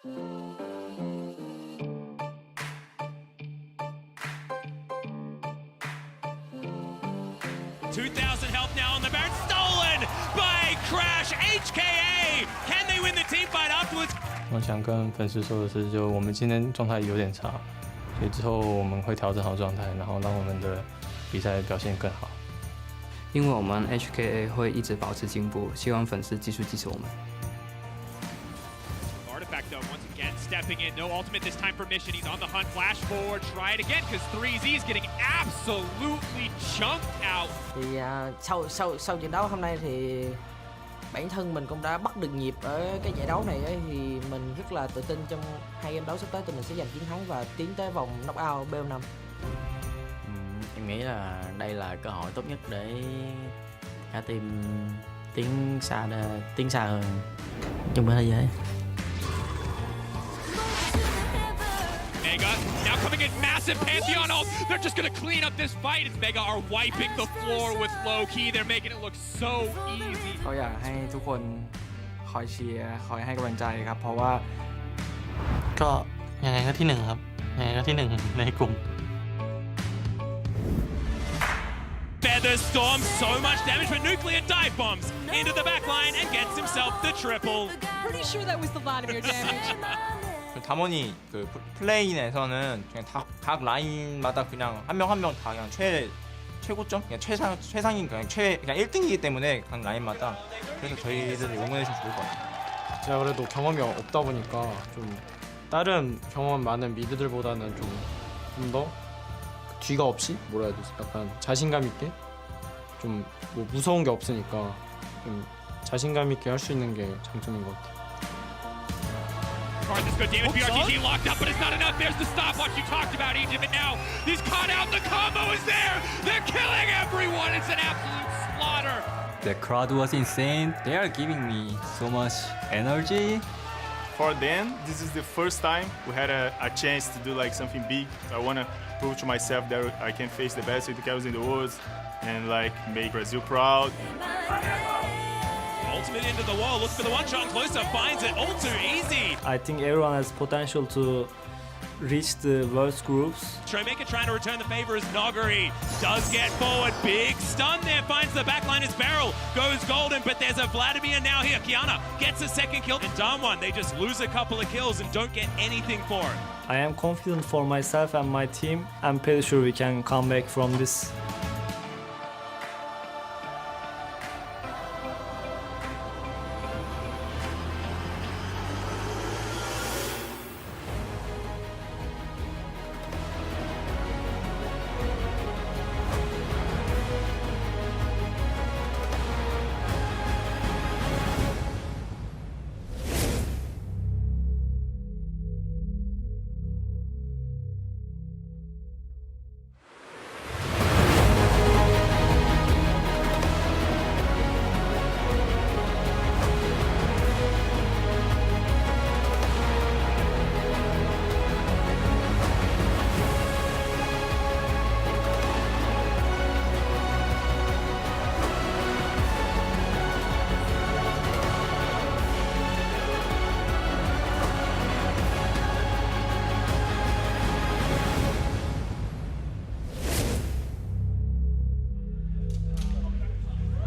2,000 health now on the Baron, stolen by Crash HKA. Can they win the team fight afterwards? 我想跟粉丝说的是，就我们今天状态有点差，所以之后我们会调整好状态，然后让我们的比赛表现更好。因为我们 HKA 会一直保持进步，希望粉丝继续支持我们。 Artifact though, once again stepping in, no ultimate this time for Mission. He's on the hunt, flash forward, try it again because 3Z is getting absolutely chunked out. Thì sau trận đấu hôm nay thì bản thân mình cũng đã bắt được nhịp ở cái giải đấu này ấy, thì mình rất là tự tin trong 2 game đấu sắp tới tụi mình sẽ giành chiến thắng và tiến tới vòng knockout BO5. Em nghĩ là đây là cơ hội tốt nhất để cả team tiến xa hơn trong bữa thế giới. Mega now coming in massive Pantheon ult. They're just gonna clean up this fight as Mega are wiping the floor with low key. They're making it look so easy. ก็อยากให้ทุกคนคอยเชียร์คอยให้กำลังใจครับเพราะว่า ก็ยังไงก็ที่หนึ่งครับยังไงก็ที่หนึ่งในกลุ่ม Feather Storm, so much damage, but Nuclear dive bombs into the back line and gets himself the triple. Pretty sure that was the Vladimir damage. 담원이 그 플레인에서는 그냥 각 라인마다 그냥 한 명 한 명 다 그냥 최고점, 그냥 최상인 그냥 1등이기 때문에 각 라인마다 그래서 저희들을 응원해 주시면 좋을 것 같아요. 제가 그래도 경험이 없다 보니까 좀 다른 경험 많은 미드들보다는 좀 더 뒤가 없이 뭐라 해야 되지? 약간 자신감 있게 좀 뭐 무서운 게 없으니까 좀 자신감 있게 할 수 있는 게 장점인 것 같아요. Alright, this good damage. BRTG locked up, but it's not enough. There's the stopwatch you talked about, Egypt, and now he's caught out. The combo is there. They're killing everyone. It's an absolute slaughter. The crowd was insane. They are giving me so much energy. For them, this is the first time we had a chance to do like something big. I want to prove to myself that I can face the best Cyeols in the world and like make Brazil proud. Ultimate into the wall, looks for the one shot closer, finds it all too easy. I think everyone has potential to reach the worst groups. ShowMaker trying to return the favor as Nuguri does get forward. Big stun there, finds the backline as BeryL goes golden, but there's a Vladimir now here. Kiana gets a second kill. And DAMWON, they just lose a couple of kills and don't get anything for it. I am confident for myself and my team. I'm pretty sure we can come back from this.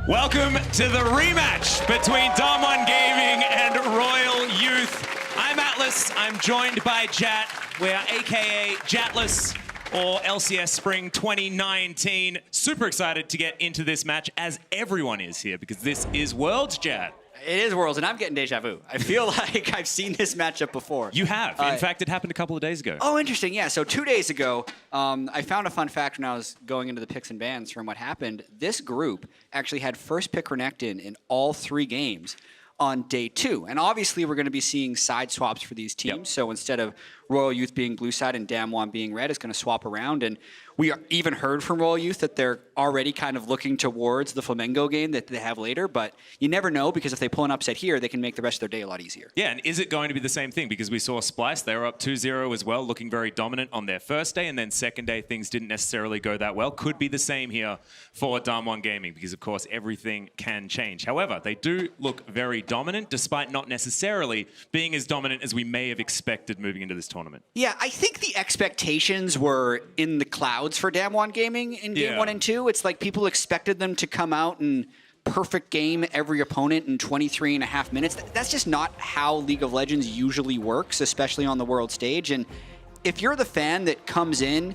Welcome to the rematch between DAMWON Gaming and RYL Youth. I'm Atlas, I'm joined by Jat. We are AKA Jatless or LCS Spring 2019. Super excited to get into this match as everyone is here because this is Worlds, Jat. It is Worlds, and I'm getting deja vu. I feel like I've seen this matchup before. You have. In fact, it happened a couple of days ago. Oh, interesting. Yeah, so 2 days ago, I found a fun fact when I was going into the picks and bans from what happened. This group actually had first pick Renekton in all 3 games on day 2. And obviously, we're going to be seeing side swaps for these teams. Yep. So instead of RYL Youth being blue side and DAMWON being red, it's going to swap around. And we even heard from Royal Youth that they're already kind of looking towards the Flamengo game that they have later, but you never know, because if they pull an upset here, they can make the rest of their day a lot easier. Yeah, and is it going to be the same thing? Because we saw Splice, they were up 2-0 as well, looking very dominant on their first day, and then second day things didn't necessarily go that well. Could be the same here for DAMWON Gaming, because of course everything can change. However, they do look very dominant, despite not necessarily being as dominant as we may have expected moving into this tournament. Yeah, I think the expectations were in the clouds for DAMWON Gaming in Game 1 and 2. It's like people expected them to come out and perfect game every opponent in 23.5 minutes. That's just not how League of Legends usually works, especially on the world stage. And if you're the fan that comes in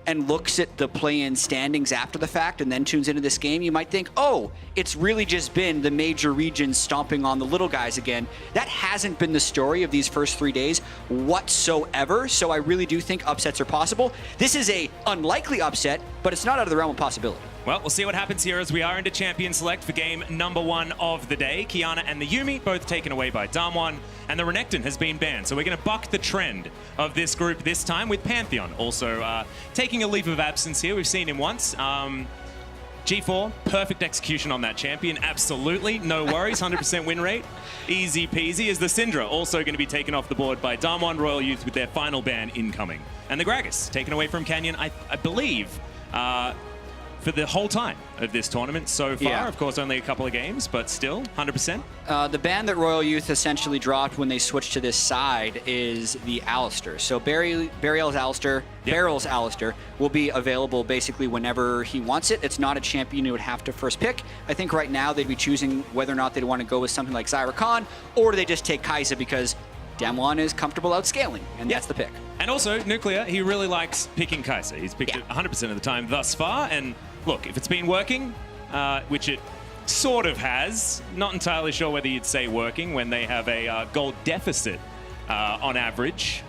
and looks at the play-in standings after the fact and then tunes into this game, you might think, oh, it's really just been the major regions stomping on the little guys again. That hasn't been the story of these first 3 days whatsoever, so I really do think upsets are possible. This is a unlikely upset, but it's not out of the realm of possibility. Well, we'll see what happens here as we are into Champion Select for game number 1 of the day. Qiyana and the Yuumi both taken away by DAMWON, and the Renekton has been banned. So we're going to buck the trend of this group this time with Pantheon also taking a leave of absence here. We've seen him once. G4, perfect execution on that champion. Absolutely, no worries, 100% win rate. Easy peasy. Is the Syndra also going to be taken off the board by DAMWON Royal Youth with their final ban incoming. And the Gragas taken away from Canyon, I believe, for the whole time of this tournament so far. Yeah. Of course, only a couple of games, but still, 100%. The ban that Royal Youth essentially dropped when they switched to this side is the Alistar. So BeryL's Alistar, BeryL's Alistar will be available basically whenever he wants it. It's not a champion you would have to first pick. I think right now they'd be choosing whether or not they'd want to go with something like Xayah Rakan, or do they just take Xayah because DAMWON is comfortable outscaling, and that's the pick. And also, Nuclear, he really likes picking Xayah. He's picked it 100% of the time thus far, and look, if it's been working, which it sort of has, not entirely sure whether you'd say working when they have a gold deficit on average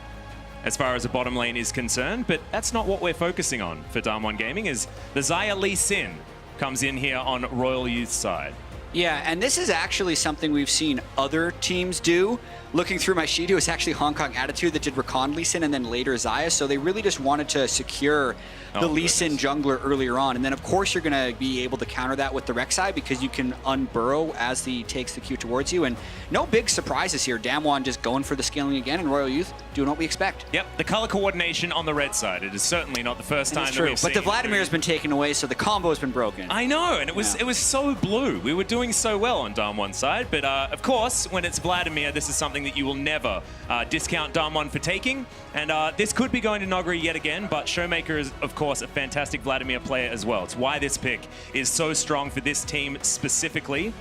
as far as the bottom lane is concerned, but that's not what we're focusing on for DAMWON Gaming, is the Xayah Lee Sin comes in here on Royal Youth's side. Yeah, and this is actually something we've seen other teams do. Looking through my sheet, it was actually Hong Kong Attitude that did Rakan Lee Sin and then later Xayah, so they really just wanted to secure the Lee Sin jungler earlier on. And then, of course, you're going to be able to counter that with the Rek'Sai because you can unburrow as he takes the Q towards you. And no big surprises here. DAMWON just going for the scaling again, and Royal Youth doing what we expect. Yep, the color coordination on the red side. It is certainly not the first time that we've seen. But the Vladimir has been taken away, so the combo has been broken. I know, and it was so blue. We were doing so well on DAMWON's side, but of course, when it's Vladimir, this is something that you will never discount DAMWON for taking. And this could be going to Nuguri yet again, but ShowMaker is, of course, a fantastic Vladimir player as well. It's why this pick is so strong for this team specifically.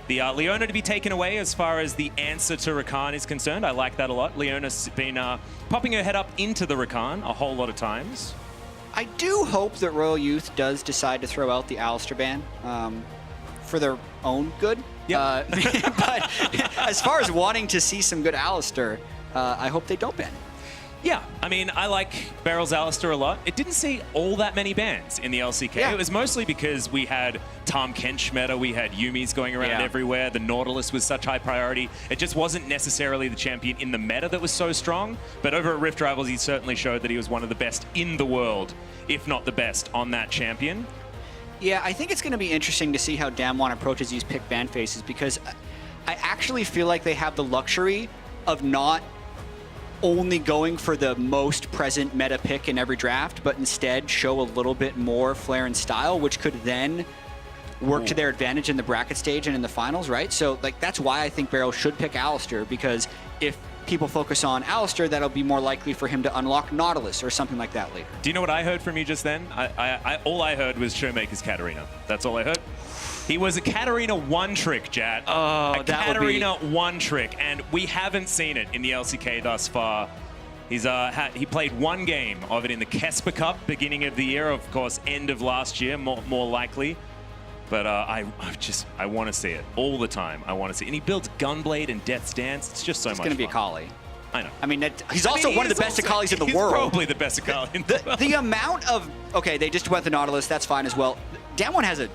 The Leona to be taken away as far as the answer to Rakan is concerned. I like that a lot. Leona's been popping her head up into the Rakan a whole lot of times. I do hope that Royal Youth does decide to throw out the Alistar ban for their own good. Yep. But as far as wanting to see some good Alistar, I hope they don't ban it. Yeah, I mean, I like BeryL's Alistar a lot. It didn't see all that many bans in the LCK. Yeah. It was mostly because we had Tahm Kench meta, we had Yuumi's going around everywhere, the Nautilus was such high priority. It just wasn't necessarily the champion in the meta that was so strong, but over at Rift Rivals, he certainly showed that he was one of the best in the world, if not the best, on that champion. Yeah, I think it's going to be interesting to see how DAMWON approaches these pick ban phases, because I actually feel like they have the luxury of not only going for the most present meta pick in every draft, but instead show a little bit more flair and style, which could then work to their advantage in the bracket stage and in the finals, right? So like that's why I think BeryL should pick Alistar, because if people focus on Alistar, that'll be more likely for him to unlock Nautilus or something like that later. Do you know what I heard from you just then? All I heard was ShowMaker's Katarina. That's all I heard. He was a Katarina one-trick, Jat. Oh, a Katarina one-trick, and we haven't seen it in the LCK thus far. He's he played one game of it in the Kesper Cup, beginning of the year, of course, end of last year, more likely. But I want to see it all the time. I want to see it. And he builds Gunblade and Death's Dance. It's just so much fun. It's going to be Akali. I know. I mean, he's also one of the best Akalis in the world. He's probably the best Akali in the world. The amount of... Okay, they just went the Nautilus. That's fine as well. DAMWON has a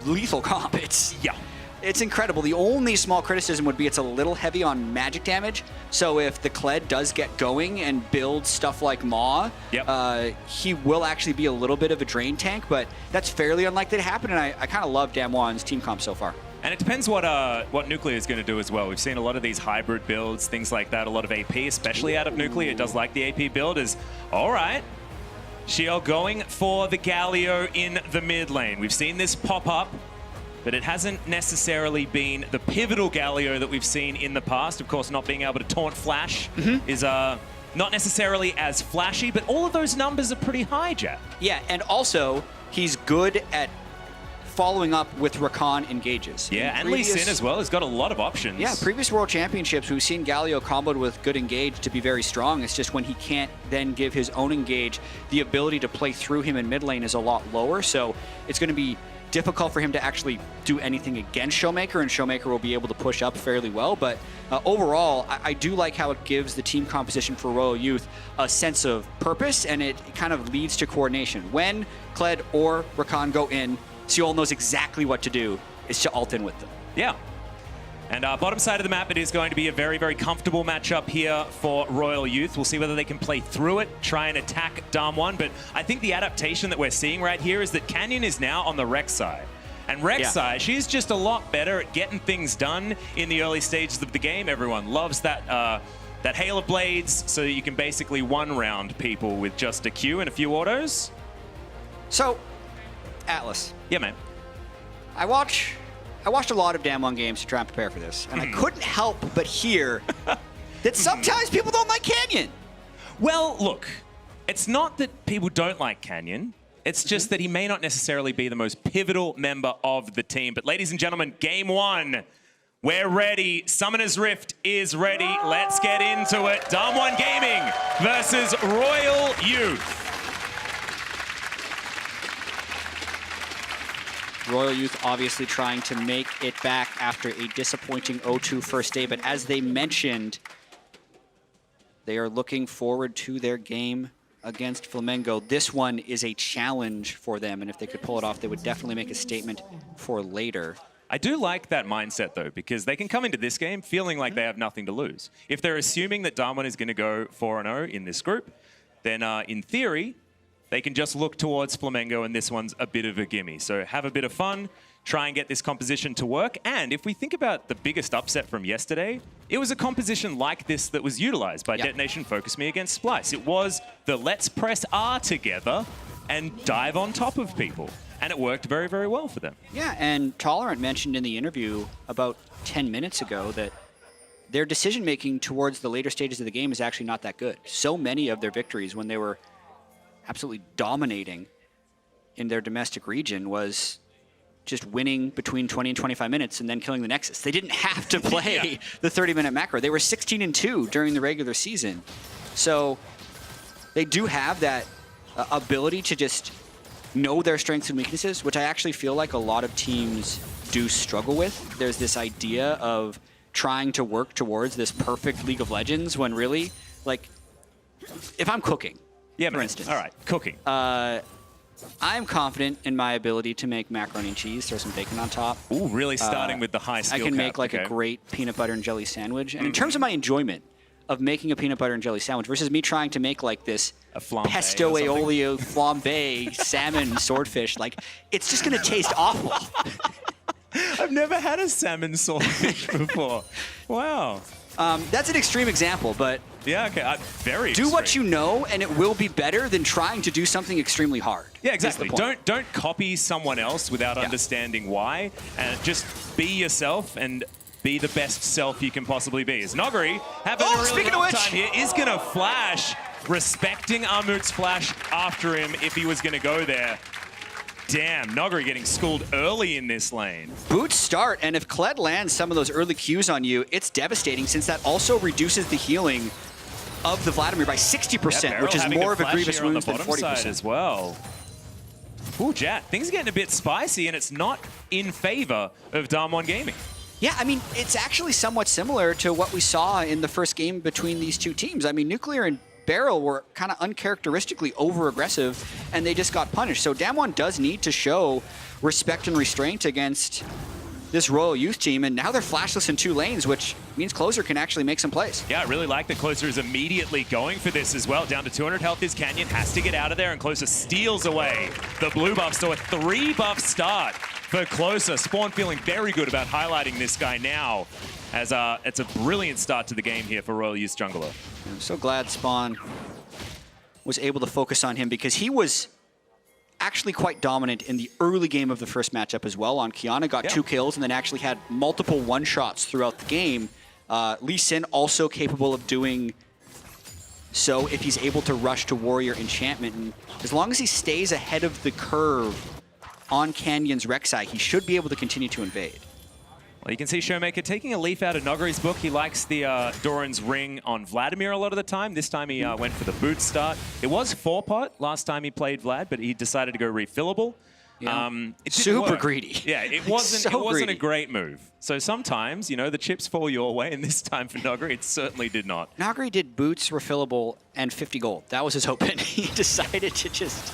lethal comp. It's... Yeah. It's incredible. The only small criticism would be it's a little heavy on magic damage. So if the Kled does get going and build stuff like Maw, he will actually be a little bit of a drain tank, but that's fairly unlikely to happen, and I kind of love DAMWON's team comp so far. And it depends what Nuclear is going to do as well. We've seen a lot of these hybrid builds, things like that, a lot of AP, especially out of Nuclear. It does like the AP build is, all right, cyeol going for the Galio in the mid lane. We've seen this pop up, but it hasn't necessarily been the pivotal Galio that we've seen in the past. Of course, not being able to taunt flash is not necessarily as flashy, but all of those numbers are pretty high, Jet. Yeah, and also, he's good at following up with Rakan engages. Yeah, and Lee Sin as well. He's got a lot of options. Yeah, previous World Championships, we've seen Galio comboed with good engage to be very strong. It's just when he can't then give his own engage, the ability to play through him in mid lane is a lot lower, so it's going to be difficult for him to actually do anything against ShowMaker, and ShowMaker will be able to push up fairly well. But overall, I do like how it gives the team composition for RYL Youth a sense of purpose, and it kind of leads to coordination. When Kled or Rakan go in, cyeol knows exactly what to do, is to ult in with them. Yeah. And bottom side of the map, it is going to be a very, very comfortable matchup here for RYL Youth. We'll see whether they can play through it, try and attack DAMWON. But I think the adaptation that we're seeing right here is that Canyon is now on the Rek'Sai. And Rek'Sai, she's just a lot better at getting things done in the early stages of the game. Everyone loves that that hail of blades, so that you can basically one-round people with just a Q and a few autos. So, Atlas. Yeah, man. I watched a lot of DAMWON games to try and prepare for this, and I couldn't help but hear that sometimes people don't like Canyon. Well, look, it's not that people don't like Canyon. It's just that he may not necessarily be the most pivotal member of the team. But ladies and gentlemen, game one. We're ready. Summoner's Rift is ready. Let's get into it. DAMWON Gaming versus RYL Youth. RYL Youth obviously trying to make it back after a disappointing 0-2 first day, but as they mentioned, they are looking forward to their game against Flamengo. This one is a challenge for them, and if they could pull it off, they would definitely make a statement for later. I do like that mindset, though, because they can come into this game feeling like they have nothing to lose. If they're assuming that DAMWON is going to go 4-0 in this group, then in theory, they can just look towards Flamengo, and this one's a bit of a gimme. So have a bit of fun, try and get this composition to work. And if we think about the biggest upset from yesterday, it was a composition like this that was utilized by Detonation Focus Me against Splice. It was the let's press R together and dive on top of people. And it worked very, very well for them. Yeah, and Tolerant mentioned in the interview about 10 minutes ago that their decision-making towards the later stages of the game is actually not that good. So many of their victories when they were absolutely dominating in their domestic region was just winning between 20 and 25 minutes and then killing the Nexus. They didn't have to play the 30-minute macro. They were 16-2 during the regular season. So they do have that ability to just know their strengths and weaknesses, which I actually feel like a lot of teams do struggle with. There's this idea of trying to work towards this perfect League of Legends when really, like, if I'm cooking, for instance. All right, cooking. I'm confident in my ability to make macaroni and cheese, throw some bacon on top. Ooh, really starting with the high skill I can cap. make like a great peanut butter and jelly sandwich. And in terms of my enjoyment of making a peanut butter and jelly sandwich versus me trying to make like this pesto aioli flambe salmon swordfish, like it's just gonna taste awful. I've never had a salmon swordfish before. Wow. That's an extreme example, but yeah, okay, very do extreme. what you know, and it will be better than trying to do something extremely hard. Yeah, exactly. Don't copy someone else without understanding why, and just be yourself and be the best self you can possibly be. As Nuguri having a really long time here is gonna flash, respecting Armut's flash after him if he was gonna go there. Damn, Nuguri getting schooled early in this lane. Boot start, and if Kled lands some of those early Qs on you, it's devastating since that also reduces the healing of the Vladimir by 60%, which is more of a grievous wound than 40% as well. Ooh, Jat, things are getting a bit spicy, and it's not in favor of DAMWON Gaming. Yeah, I mean, it's actually somewhat similar to what we saw in the first game between these two teams. I mean, Nuclear and BeryL were kind of uncharacteristically over-aggressive, and they just got punished. So DAMWON does need to show respect and restraint against this Royal Youth team, and now they're flashless in 2 lanes, which means Closer can actually make some plays. Yeah, I really like that Closer is immediately going for this as well. Down to 200 health is Canyon, has to get out of there, and Closer steals away the blue buff. So a 3-buff start for Closer. Spawn feeling very good about highlighting this guy now, as it's a brilliant start to the game here for Royal Youth jungler. I'm so glad Spawn was able to focus on him, because he was actually quite dominant in the early game of the first matchup as well on Qiyana. Got 2 kills and then actually had multiple one-shots throughout the game. Lee Sin also capable of doing so if he's able to rush to Warrior Enchantment. And as long as he stays ahead of the curve on Canyon's Rek'Sai, he should be able to continue to invade. Well, you can see ShowMaker taking a leaf out of Nuguri's book. He likes the Doran's ring on Vladimir a lot of the time. This time he went for the boot start. It was 4-pot last time he played Vlad, but he decided to go refillable. Yeah. It Super greedy. Yeah, it wasn't greedy. a great move. So sometimes, you know, the chips fall your way, and this time for Nuguri, it certainly did not. Nuguri did boots, refillable, and 50 gold. That was his open. He decided to just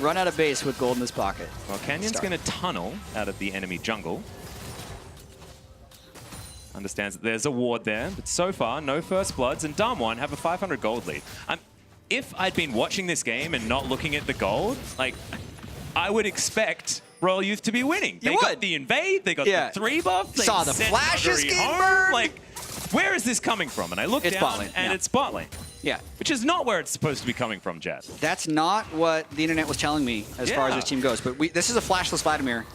run out of base with gold in his pocket. Well, Canyon's going to tunnel out of the enemy jungle. Understands that there's a ward there, but so far, no first bloods, and DAMWON have a 500 gold lead. If I'd been watching this game and not looking at the gold, like, I would expect Royal Youth to be winning. They got the invade, they got the 3-buff, they saw the sent flashes Nuguri get home. burned. Like, where is this coming from? And I look down, and it's bot lane. Yeah. Which is not where it's supposed to be coming from, Jet. That's not what the internet was telling me as far as this team goes. But this is a flashless Vladimir.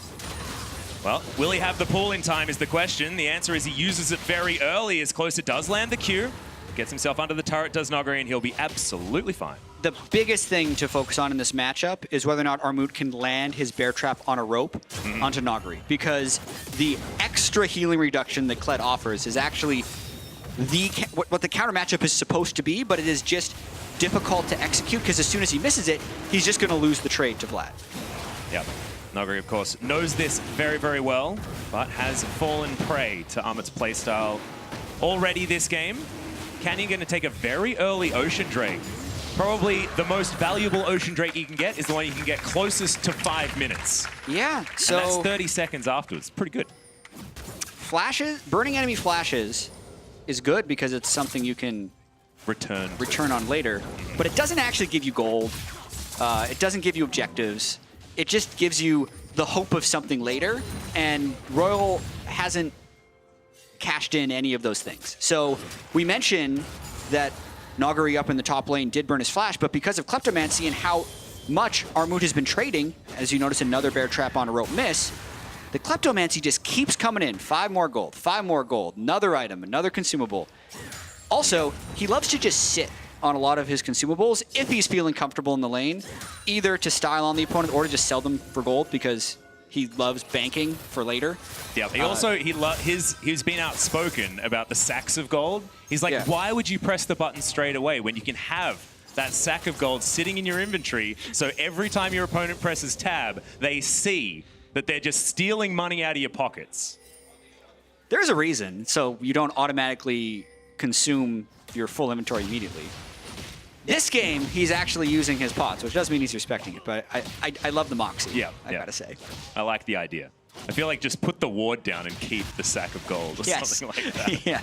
Well, will he have the pull in time is the question. The answer is he uses it very early as Closer does land the Q. Gets himself under the turret, does Nuguri, and he'll be absolutely fine. The biggest thing to focus on in this matchup is whether or not Armut can land his bear trap on a rope onto Nuguri. Because the extra healing reduction that Kled offers is actually what the counter matchup is supposed to be, but it is just difficult to execute, because as soon as he misses it, he's just going to lose the trade to Vlad. Yep. Nuguri, of course, knows this very, very well, but has fallen prey to Armut's playstyle already this game. Canyon going to take a very early Ocean Drake. Probably the most valuable Ocean Drake you can get is the one you can get closest to 5 minutes. Yeah, so... And that's 30 seconds afterwards. Pretty good. Flashes, burning enemy flashes is good because it's something you can return on later, but it doesn't actually give you gold. It doesn't give you objectives. It just gives you the hope of something later, and Royal hasn't cashed in any of those things. So we mentioned that Nuguri up in the top lane did burn his flash, but because of Kleptomancy and how much Armut has been trading, as you notice another bear trap on a rope miss, the Kleptomancy just keeps coming in. 5 more gold, 5 more gold, another item, another consumable. Also, he loves to just sit on a lot of his consumables if he's feeling comfortable in the lane, either to style on the opponent or to just sell them for gold because he loves banking for later. Yeah, he also, he's been outspoken about the sacks of gold. He's like, why would you press the button straight away when you can have that sack of gold sitting in your inventory, so every time your opponent presses tab, they see that they're just stealing money out of your pockets. There's a reason, so you don't automatically consume your full inventory immediately. This game, he's actually using his pots, which doesn't mean he's respecting it, but I love the moxie, I gotta say. I like the idea. I feel like just put the ward down and keep the sack of gold or something like that. Yeah.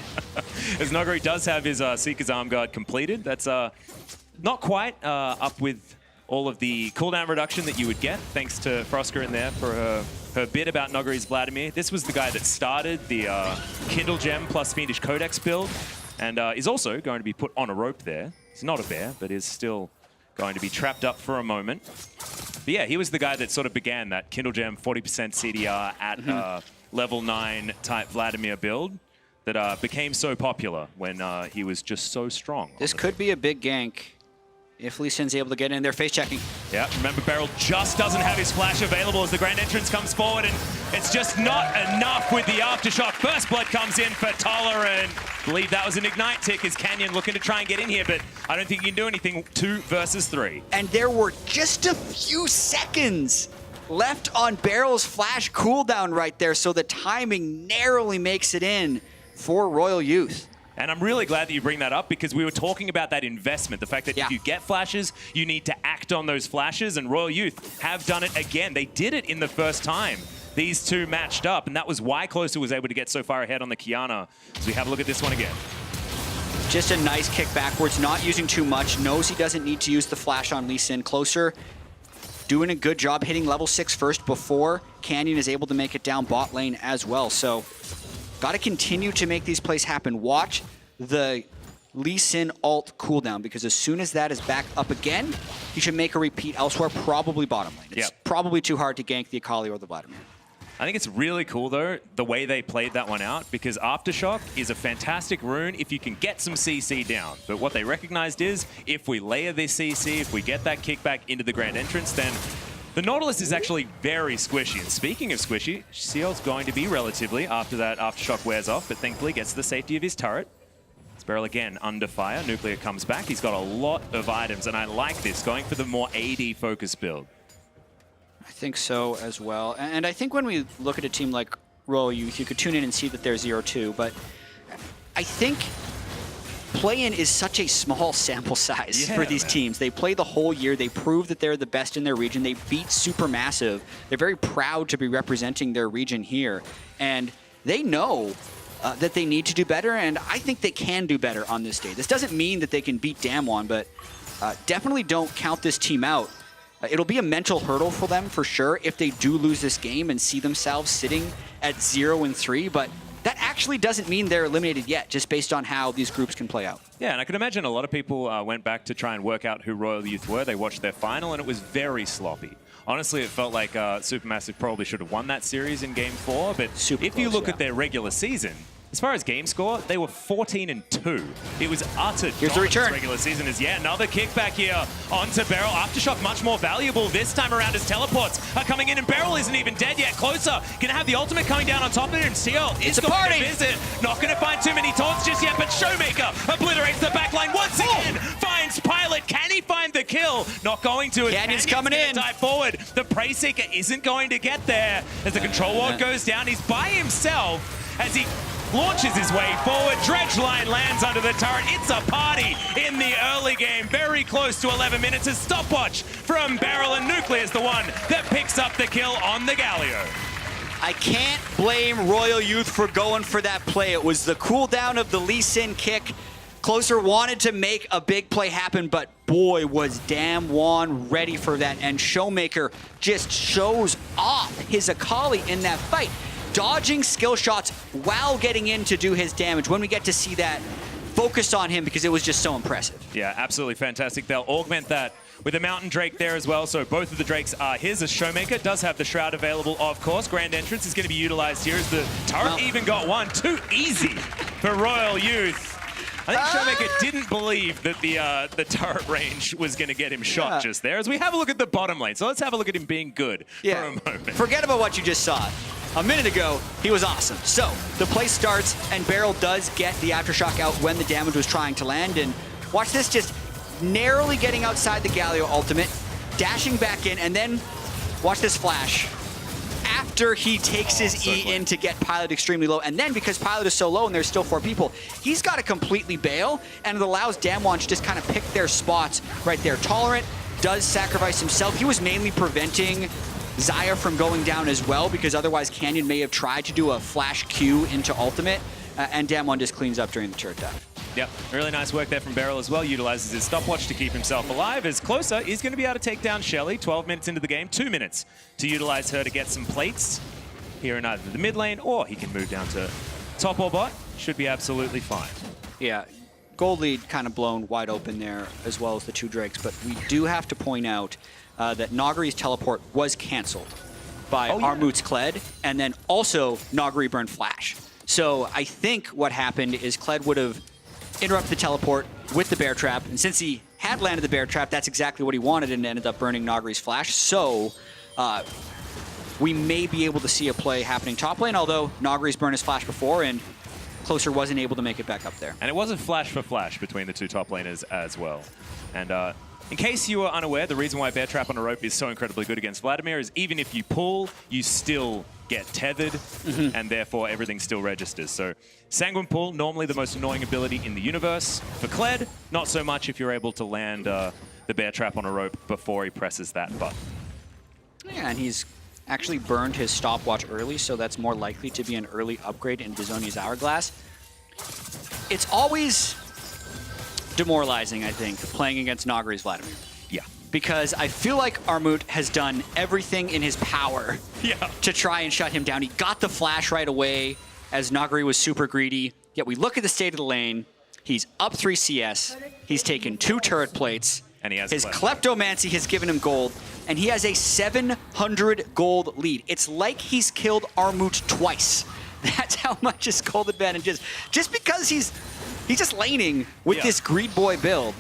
As Nuguri does have his Seeker's Arm Guard completed, that's not quite up with all of the cooldown reduction that you would get, thanks to Frosker in there for her bit about Nuguri's Vladimir. This was the guy that started the Kindle Gem plus Fiendish Codex build, and is also going to be put on a rope there. He's not a bear, but is still going to be trapped up for a moment. But yeah, he was the guy that sort of began that Kindle Gem 40% CDR at level 9 type Vladimir build that became so popular when he was just so strong. This could be a big gank if Lee Sin's able to get in there face checking. Yeah, remember BeryL just doesn't have his flash available as the Grand Entrance comes forward, and it's just not enough with the Aftershock. First blood comes in for Tolerant. I believe that was an Ignite tick as Canyon looking to try and get in here, but I don't think he can do anything. 2 versus 3. And there were just a few seconds left on BeryL's flash cooldown right there, so the timing narrowly makes it in for Royal Youth. And I'm really glad that you bring that up because we were talking about that investment, the fact that if you get flashes, you need to act on those flashes, and Royal Youth have done it again. They did it in the first time these two matched up, and that was why Closer was able to get so far ahead on the Qiyana. So we have a look at this one again. Just a nice kick backwards, not using too much, knows he doesn't need to use the flash on Lee Sin. Closer doing a good job hitting level 6 first before Canyon is able to make it down bot lane as well. So got to continue to make these plays happen. Watch the Lee Sin ult cooldown, because as soon as that is back up again, he should make a repeat elsewhere, probably bottom lane. It's probably too hard to gank the Akali or the Vladimir. I think it's really cool, though, the way they played that one out, because Aftershock is a fantastic rune if you can get some CC down. But what they recognized is, if we layer this CC, if we get that kickback into the Grand Entrance, then the Nautilus is actually very squishy. And speaking of squishy, cyeol's going to be relatively after that Aftershock wears off, but thankfully gets the safety of his turret. It's BeryL again under fire. Nuclear comes back. He's got a lot of items, and I like this, going for the more AD focus build. I think so as well. And I think when we look at a team like RYL, you could tune in and see that they're 0-2, but I think play-in is such a small sample size for these teams. They play the whole year. They prove that they're the best in their region. They beat Supermassive. They're very proud to be representing their region here. And they know that they need to do better, and I think they can do better on this day. This doesn't mean that they can beat DAMWON, but definitely don't count this team out. It'll be a mental hurdle for them for sure if they do lose this game and see themselves sitting at 0-3, but that actually doesn't mean they're eliminated yet, just based on how these groups can play out. Yeah, and I can imagine a lot of people went back to try and work out who RYL Youth were. They watched their final, and it was very sloppy. Honestly, it felt like Supermassive probably should have won that series in Game 4, but if you look at their regular season, as far as game score, they were 14-2. It was utter Here's the return. Regular season is another kickback here onto BeryL. Aftershock much more valuable this time around as teleports are coming in, and BeryL isn't even dead yet. Closer gonna have the ultimate coming down on top of it, and cyeol is going to visit. Not gonna find too many taunts just yet, but ShowMaker obliterates the backline once again. Finds Pilot. Can he find the kill? Not going to. Canyon's coming in. Dive forward. The Prey Seeker isn't going to get there as the control ward goes down. He's by himself as he launches his way forward. Dredge line lands under the turret. It's a party in the early game. Very close to 11 minutes. A stopwatch from BeryL, and Nuclear is the one that picks up the kill on the Galio. I can't blame RYL Youth for going for that play. It was the cooldown of the Lee Sin kick. Closer wanted to make a big play happen, but boy, was DAMWON ready for that. And ShowMaker just shows off his Akali in that fight, dodging skill shots while getting in to do his damage. When we get to see that, focused on him because it was just so impressive. Yeah, absolutely fantastic. They'll augment that with a Mountain Drake there as well. So both of the Drakes are his, as ShowMaker does have the Shroud available, of course. Grand Entrance is going to be utilized here as the turret even got one. Too easy for RYL Youth. I think ShowMaker didn't believe that the turret range was going to get him shot just there, as we have a look at the bottom lane. So let's have a look at him being good for a moment. Forget about what you just saw. A minute ago, he was awesome. So the play starts, and BeryL does get the Aftershock out when the damage was trying to land. And watch this, just narrowly getting outside the Galio ultimate, dashing back in, and then watch this flash. After he takes his E in to get Pilot extremely low, and then because Pilot is so low and there's still 4 people, he's got to completely bail, and it allows DAMWON to just kind of pick their spots right there. Tolerant does sacrifice himself. He was mainly preventing Xayah from going down as well, because otherwise Canyon may have tried to do a flash Q into ultimate, and DAMWON just cleans up during the turret dive. Yep, really nice work there from BeryL as well. Utilizes his stopwatch to keep himself alive. As Closer is going to be able to take down Shelly 12 minutes into the game, 2 minutes to utilize her to get some plates here in either the mid lane, or he can move down to top or bot. Should be absolutely fine. Yeah, gold lead kind of blown wide open there, as well as the 2 Drakes, but we do have to point out that Nuguri's teleport was canceled by Armut's Kled, and then also Nuguri burned Flash. So I think what happened is Kled would have interrupted the teleport with the bear trap, and since he had landed the bear trap, that's exactly what he wanted, and ended up burning Nuguri's Flash. So we may be able to see a play happening top lane, although Nuguri's burned his Flash before, and Closer wasn't able to make it back up there. And it wasn't flash for flash between the 2 top laners as well. And in case you were unaware, the reason why Bear Trap on a rope is so incredibly good against Vladimir is even if you pull, you still get tethered, and therefore everything still registers. So Sanguine Pull, normally the most annoying ability in the universe. For Kled, not so much if you're able to land the Bear Trap on a rope before he presses that button. Yeah, and he's actually burned his stopwatch early, so that's more likely to be an early upgrade into Zonia's Hourglass. It's always demoralizing, I think, playing against Nuguri's Vladimir. Yeah. Because I feel like Armut has done everything in his power to try and shut him down. He got the flash right away as Nuguri was super greedy. Yet we look at the state of the lane. He's up 3 CS. He's taken 2 turret plates. And he has his Kleptomancy has given him gold. And he has a 700 gold lead. It's like he's killed Armut twice. That's how much his gold advantage is. Just because he's just laning with this Greed Boy build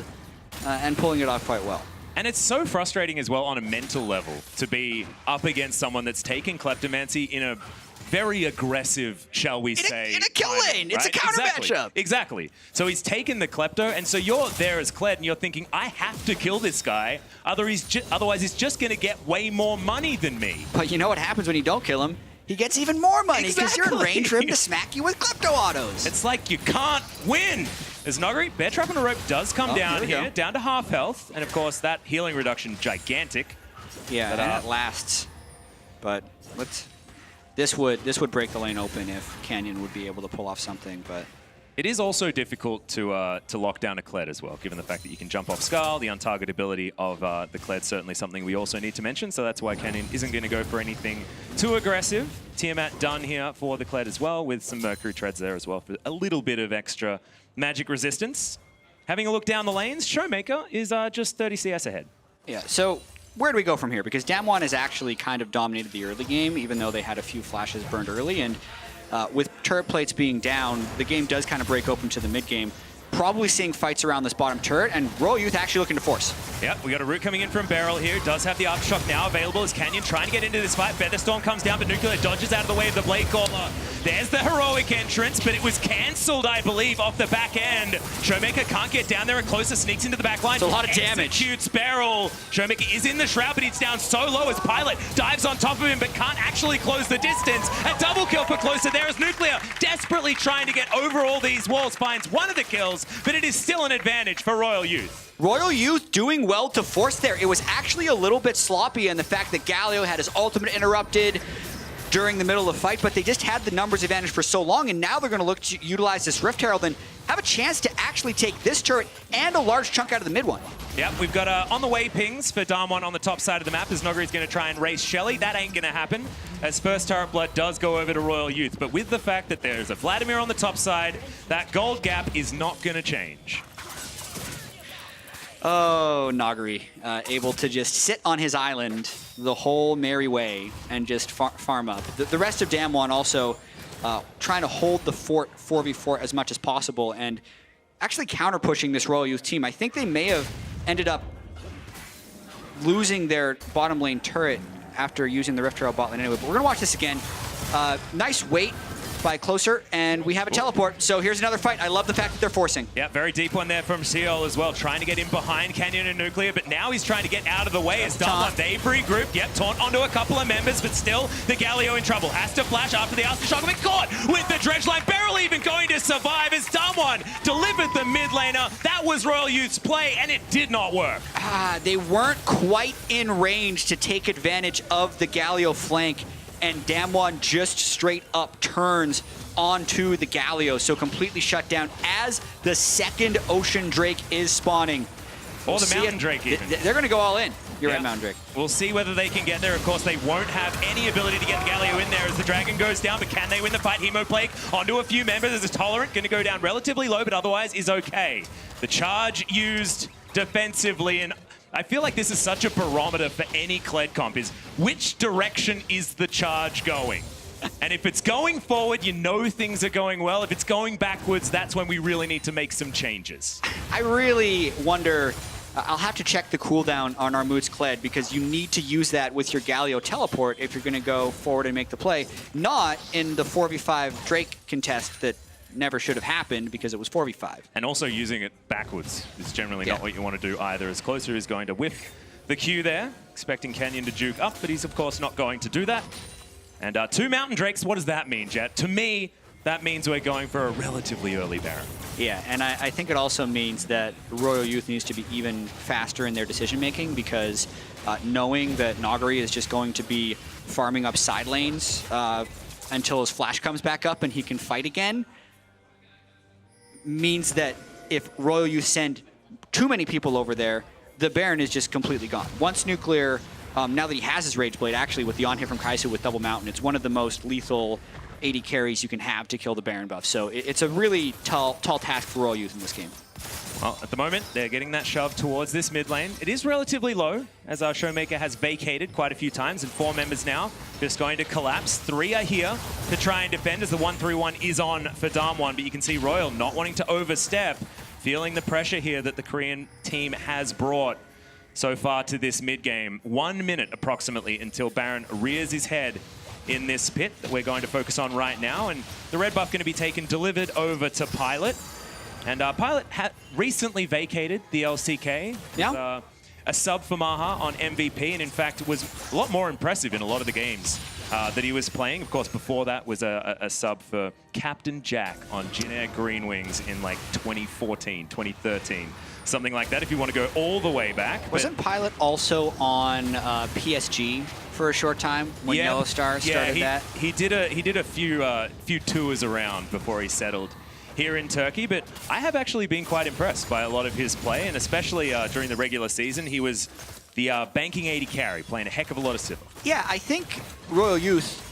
and pulling it off quite well. And it's so frustrating as well on a mental level to be up against someone that's taken Kleptomancy in a very aggressive, shall we say. In a kill lane. It's a counter matchup. Exactly. So he's taken the Klepto, and so you're there as Kled, and you're thinking, I have to kill this guy, otherwise he's just going to get way more money than me. But you know what happens when you don't kill him? He gets even more money because you're in range for him to smack you with Klepto autos. It's like you can't win. As Nuguri, Bear Trap on a Rope does come down here, down to half health. And of course, that healing reduction, gigantic. Yeah, and it lasts. But this would break the lane open if Canyon would be able to pull off something, but... It is also difficult to lock down a Kled as well, given the fact that you can jump off Skull. The untargetability of the Kled certainly something we also need to mention, so that's why Canyon isn't going to go for anything too aggressive. Tiamat done here for the Kled as well, with some Mercury treads there as well for a little bit of extra magic resistance. Having a look down the lanes, ShowMaker is just 30 CS ahead. Yeah, so where do we go from here? Because DAMWON has actually kind of dominated the early game, even though they had a few flashes burned early, and with turret plates being down, the game does kind of break open to the mid game. Probably seeing fights around this bottom turret, and RYL Youth actually looking to force. Yep, we got a root coming in from BeryL here. Does have the Aftershock now available as Canyon trying to get into this fight. Featherstorm comes down, but Nuclear dodges out of the way of the Blade Caller. There's the heroic entrance, but it was cancelled, I believe, off the back end. ShowMaker can't get down there, and closer sneaks into the back line. It's a lot of damage. Executes BeryL. ShowMaker is in the shroud, but he's down so low as Pilot dives on top of him, but can't actually close the distance. A double kill for closer there as Nuclear desperately trying to get over all these walls, finds one of the kills, but it is still an advantage for RYL Youth. RYL Youth doing well to force there. It was actually a little bit sloppy in the fact that Galio had his ultimate interrupted during the middle of the fight, but they just had the numbers advantage for so long, and now they're going to look to utilize this Rift Herald and have a chance to actually take this turret and a large chunk out of the mid one. Yep, we've got on the way pings for DAMWON on the top side of the map as Nuguri's going to try and race Shelly. That ain't going to happen as first turret blood does go over to RYL Youth, but with the fact that there's a Vladimir on the top side, that gold gap is not going to change. Oh, Nuguri, able to just sit on his island the whole merry way and just farm up. The rest of DAMWON also trying to hold the fort 4v4 as much as possible and actually counter-pushing this RYL Youth team. I think they may have ended up losing their bottom lane turret after using the Rift Herald bot lane anyway, but we're gonna watch this again. Nice wait by Closer, and we have a teleport, so here's another fight. I love the fact that they're forcing. Yeah, very deep one there from cyeol as well, trying to get in behind Canyon and Nuclear, but now he's trying to get out of the way as DAMWON. They regroup, yep, taunt onto a couple of members, but still the Galio in trouble. Has to flash after the Aftershock, but caught with the dredge line. BeryL even going to survive as DAMWON delivered the mid laner. That was RYL Youth's play, and it did not work. They weren't quite in range to take advantage of the Galio flank, and DAMWON just straight up turns onto the Galio, so completely shut down as the second Ocean Drake is spawning. Or the Mountain Drake even. They're going to go all in. You're right, Mountain Drake. We'll see whether they can get there. Of course, they won't have any ability to get the Galio in there as the Dragon goes down, but can they win the fight? Hemoplague onto a few members as a Tolerant, going to go down relatively low, but otherwise is okay. The charge used defensively, and I feel like this is such a barometer for any Kled comp, is which direction is the charge going? And if it's going forward, you know things are going well. If it's going backwards, that's when we really need to make some changes. I really wonder, I'll have to check the cooldown on Armut's Kled because you need to use that with your Galio teleport if you're going to go forward and make the play, not in the 4v5 Drake contest that never should have happened because it was 4v5. And also using it backwards is generally not what you want to do either, as Closer is going to whiff the Q there, expecting Canyon to juke up, but he's of course not going to do that. And 2 Mountain Drakes, what does that mean, Jet? To me, that means we're going for a relatively early Baron. Yeah, and I think it also means that Royal Youth needs to be even faster in their decision-making because knowing that Nuguri is just going to be farming up side lanes until his flash comes back up and he can fight again means that if Royal Youth send too many people over there, the Baron is just completely gone. Once Nuclear, now that he has his Rage Blade, actually with the on-hit from Kai'Su with Double Mountain, it's one of the most lethal 80 carries you can have to kill the Baron buff. So it's a really tall task for Royal Youth in this game. Well, at the moment, they're getting that shove towards this mid lane. It is relatively low, as our ShowMaker has vacated quite a few times, and 4 members now just going to collapse. 3 are here to try and defend as the 1-3-1 is on for DAMWON, but you can see Royal not wanting to overstep, feeling the pressure here that the Korean team has brought so far to this mid game. 1 minute approximately until Baron rears his head in this pit that we're going to focus on right now, and the red buff going to be delivered over to Pilot. And Pilot recently vacated the LCK. Yeah. A sub for Maha on MVP, and in fact was a lot more impressive in a lot of the games that he was playing. Of course, before that was a sub for Captain Jack on Jin Air Green Wings in like 2014, 2013. Something like that if you want to go all the way back. Wasn't Pilot also on PSG for a short time when Yellow Star started that? He did a few tours around before he settled here in Turkey, but I have actually been quite impressed by a lot of his play, and especially during the regular season, he was the banking 80 carry, playing a heck of a lot of Civil. Yeah, I think Royal Youth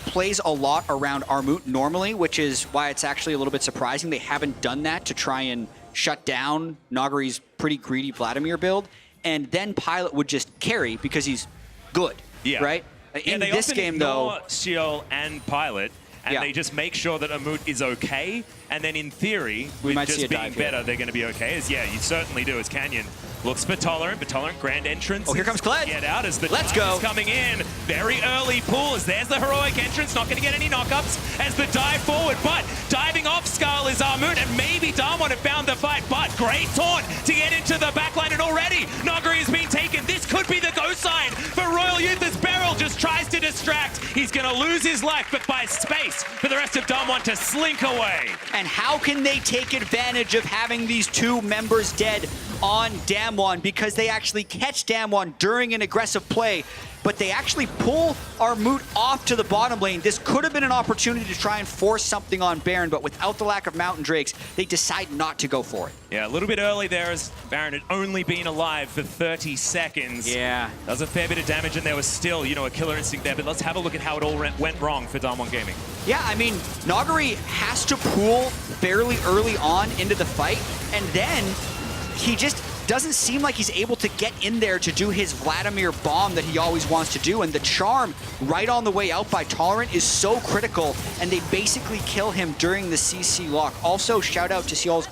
plays a lot around Armut normally, which is why it's actually a little bit surprising they haven't done that to try and shut down Nuguri's pretty greedy Vladimir build, and then Pilot would just carry because he's good, right? In this game, though, cyeol and Pilot, and they just make sure that Armut is okay, and then in theory, with just being better, they're going to be okay. You certainly do, as Canyon looks for Tolerant, but Tolerant grand entrance. Oh, here comes Kled. Get out as the Let's go. is coming in. Very early pulls. There's the heroic entrance. Not going to get any knockups as the dive forward, but diving off Skull is Armut, and maybe DAMWON have found the fight, but great taunt to get into the backline, and already Nuguri has been taken. This could be the go sign for Royal Youth as BeryL just tries to distract. He's going to lose his life, but buys space for the rest of DAMWON to slink away. And how can they take advantage of having these 2 members dead on DAMWON? Because they actually catch DAMWON during an aggressive play, but they actually pull Armut off to the bottom lane. This could have been an opportunity to try and force something on Baron, but without the lack of Mountain Drakes, they decide not to go for it. Yeah, a little bit early there as Baron had only been alive for 30 seconds. Yeah. That was a fair bit of damage, and there was still, a killer instinct there, but let's have a look at how it all went wrong for DAMWON Gaming. Yeah, I mean, Nuguri has to pull fairly early on into the fight, and then he just doesn't seem like he's able to get in there to do his Vladimir bomb that he always wants to do, and the charm right on the way out by Tolerant is so critical, and they basically kill him during the CC lock. Also, shout out to cyeol's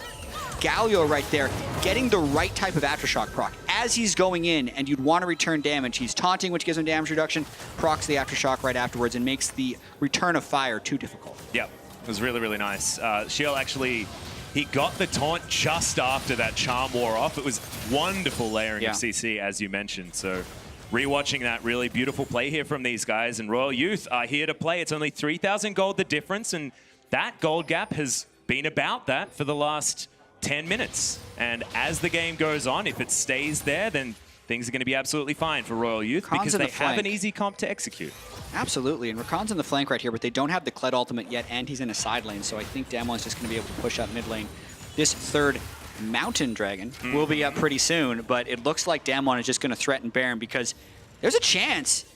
Galio right there, getting the right type of Aftershock proc. As he's going in and you'd want to return damage, he's taunting, which gives him damage reduction, procs the Aftershock right afterwards and makes the return of fire too difficult. Yep, it was really, really nice. cyeol actually, he got the taunt just after that charm wore off. It was wonderful layering of CC, as you mentioned. So rewatching that, really beautiful play here from these guys. And Royal Youth are here to play. It's only 3,000 gold the difference, and that gold gap has been about that for the last 10 minutes. And as the game goes on, if it stays there, then things are going to be absolutely fine for Royal Youth because they have an easy comp to execute. Absolutely, and Rakan's in the flank right here, but they don't have the Kled ultimate yet, and he's in a side lane, so I think DAMWON's just going to be able to push up mid lane. This third Mountain Dragon will be up pretty soon, but it looks like DAMWON is just going to threaten Baron because there's a chance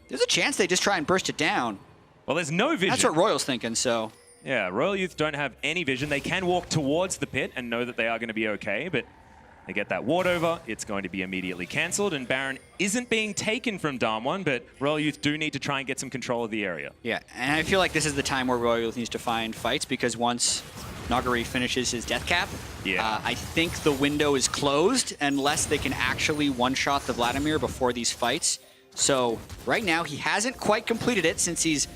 they just try and burst it down. Well, there's no vision. That's what Royal's thinking, so. Yeah, Royal Youth don't have any vision. They can walk towards the pit and know that they are going to be okay, but they get that ward over, it's going to be immediately cancelled, and Baron isn't being taken from DAMWON, but Royal Youth do need to try and get some control of the area. Yeah, and I feel like this is the time where Royal Youth needs to find fights, because once Nuguri finishes his death cap, I think the window is closed unless they can actually one-shot the Vladimir before these fights. So right now, he hasn't quite completed it since he's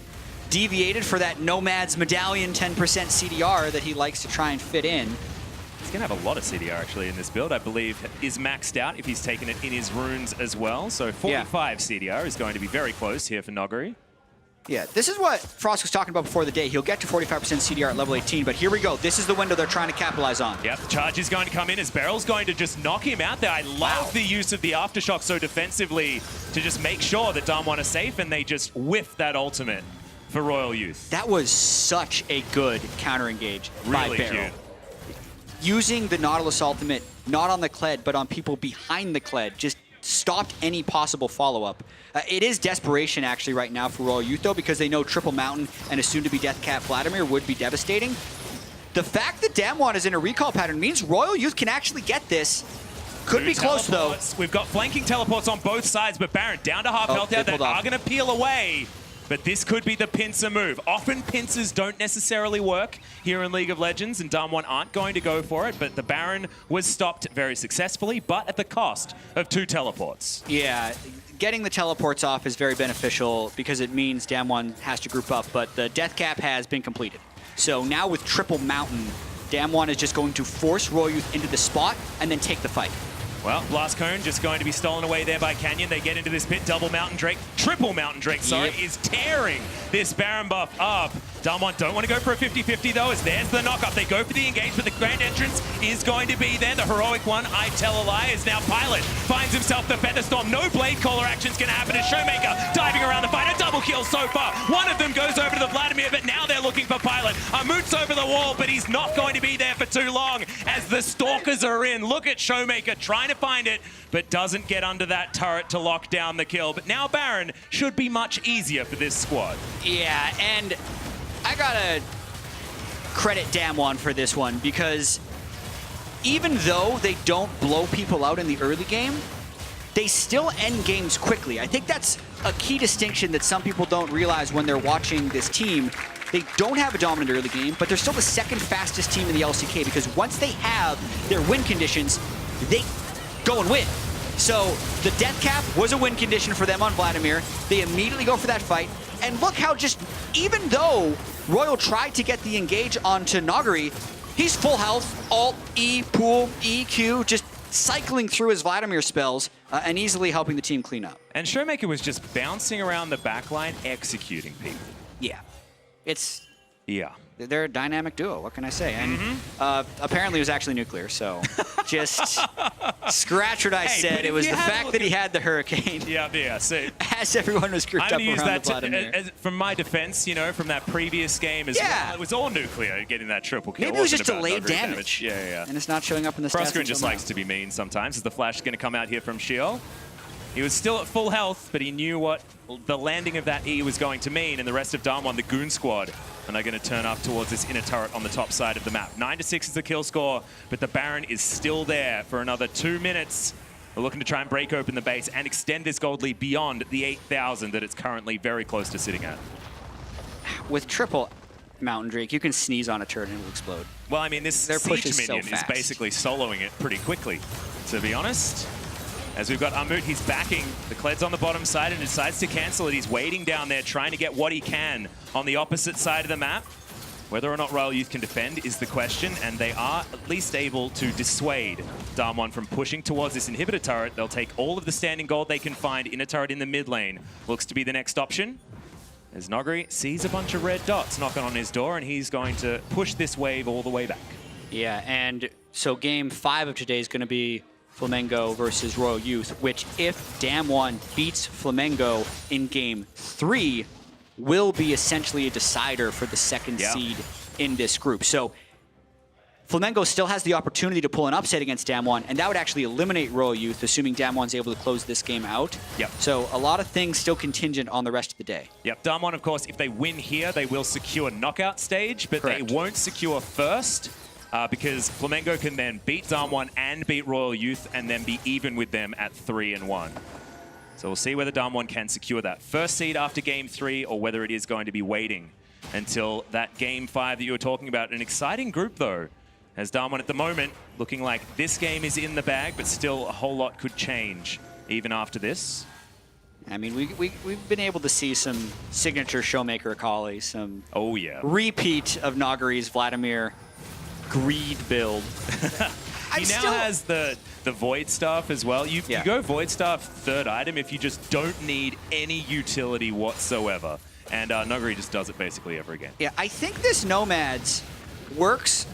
deviated for that Nomad's Medallion 10% CDR that he likes to try and fit in. He's going to have a lot of CDR actually in this build. I believe is maxed out if he's taken it in his runes as well. So 45 CDR is going to be very close here for Nuguri. Yeah, this is what Frost was talking about before the day. He'll get to 45% CDR at level 18, but here we go. This is the window they're trying to capitalize on. Yep, the charge is going to come in as BeryL's going to just knock him out there. I love the use of the Aftershock so defensively to just make sure that DAMWON are safe, and they just whiff that ultimate for RYL Youth. That was such a good counter engage by Really BeryL. cute. Using the Nautilus ultimate, not on the Kled, but on people behind the Kled, just stopped any possible follow-up. It is desperation actually right now for RYL Youth though, because they know Triple Mountain and a soon-to-be Deathcat Vladimir would be devastating. The fact that DAMWON is in a recall pattern means RYL Youth can actually get this. Could be close though. We've got flanking teleports on both sides, but Baron down to half health there. They are going to peel away. But this could be the pincer move. Often pincers don't necessarily work here in League of Legends, and DAMWON aren't going to go for it, but the Baron was stopped very successfully, but at the cost of 2 teleports. Yeah, getting the teleports off is very beneficial because it means DAMWON has to group up, but the death cap has been completed. So now with Triple Mountain, DAMWON is just going to force RYL Youth into the spot and then take the fight. Well, Blast Cone just going to be stolen away there by Canyon. They get into this pit. Double Mountain Drake, Triple Mountain Drake, sorry, is tearing this Baron buff up. DAMWON don't want to go for a 50-50 though, as there's the knock-up. They go for the engage, but the grand entrance is going to be there. The heroic one, I Tell a Lie, is now Pilot. Finds himself the Featherstorm. No Blade Caller action's going to happen as ShowMaker diving around the fight. A double kill so far. One of them goes over to the Vladimir, but now they're looking for Pilot. Armut's over the wall, but he's not going to be there for too long as the Stalkers are in. Look at ShowMaker trying to find it, but doesn't get under that turret to lock down the kill. But now Baron should be much easier for this squad. Yeah, and I gotta credit DAMWON for this one because even though they don't blow people out in the early game, they still end games quickly. I think that's a key distinction that some people don't realize when they're watching this team. They don't have a dominant early game, but they're still the second fastest team in the LCK because once they have their win conditions, they go and win. So the death cap was a win condition for them on Vladimir. They immediately go for that fight. And look how just, even though RYL tried to get the engage onto Nuguri, he's full health, Alt, E, Pool, E, Q, just cycling through his Vladimir spells and easily helping the team clean up. And ShowMaker was just bouncing around the backline, executing people. Yeah. It's... Yeah. They're a dynamic duo, what can I say? And apparently it was actually nuclear, so just scratch what I said. It was the fact that he had the Hurricane. Yeah, so as everyone was grouped up around the Vladimir. From my defense, you know, from that previous game as well, it was all nuclear getting that triple kill. Maybe it was just delayed damage. Yeah. And it's not showing up in the stats. Frostgreen just likes to be mean sometimes, as the flash is going to come out here from cyeol. He was still at full health, but he knew what the landing of that E was going to mean, and the rest of DAMWON, the Goon Squad, and they're going to turn up towards this inner turret on the top side of the map. 9-6 is the kill score, but the Baron is still there for another 2 minutes. We're looking to try and break open the base and extend this gold lead beyond the 8,000 that it's currently very close to sitting at. With Triple Mountain Drake, you can sneeze on a turret and it will explode. Well, I mean, this Siege minion is basically soloing it pretty quickly, to be honest. As we've got Armut, he's backing. The Kled's on the bottom side and decides to cancel it. He's waiting down there, trying to get what he can on the opposite side of the map. Whether or not RYL Youth can defend is the question, and they are at least able to dissuade DAMWON from pushing towards this inhibitor turret. They'll take all of the standing gold they can find in a turret in the mid lane. Looks to be the next option. As Nuguri sees a bunch of red dots knocking on his door, and he's going to push this wave all the way back. Yeah, and so game 5 of today is going to be Flamengo versus RYL Youth, which if DAMWON beats Flamengo in game 3, will be essentially a decider for the second seed in this group. So Flamengo still has the opportunity to pull an upset against DAMWON, and that would actually eliminate RYL Youth, assuming DAMWON's able to close this game out. So a lot of things still contingent on the rest of the day. DAMWON, of course, if they win here, they will secure knockout stage, but they won't secure first. Because Flamengo can then beat DAMWON and beat RYL Youth and then be even with them at 3-1. So we'll see whether DAMWON can secure that first seed after game 3 or whether it is going to be waiting until that game 5 that you were talking about. An exciting group though, as DAMWON at the moment looking like this game is in the bag, but still a whole lot could change even after this. I mean, we've been able to see some signature ShowMaker Akali, some repeat of Nuguri's Vladimir greed build. He now has the Void Staff as well. You go Void Staff third item if you just don't need any utility whatsoever. and Nuguri just does it basically ever again. Yeah, I think this Nomads works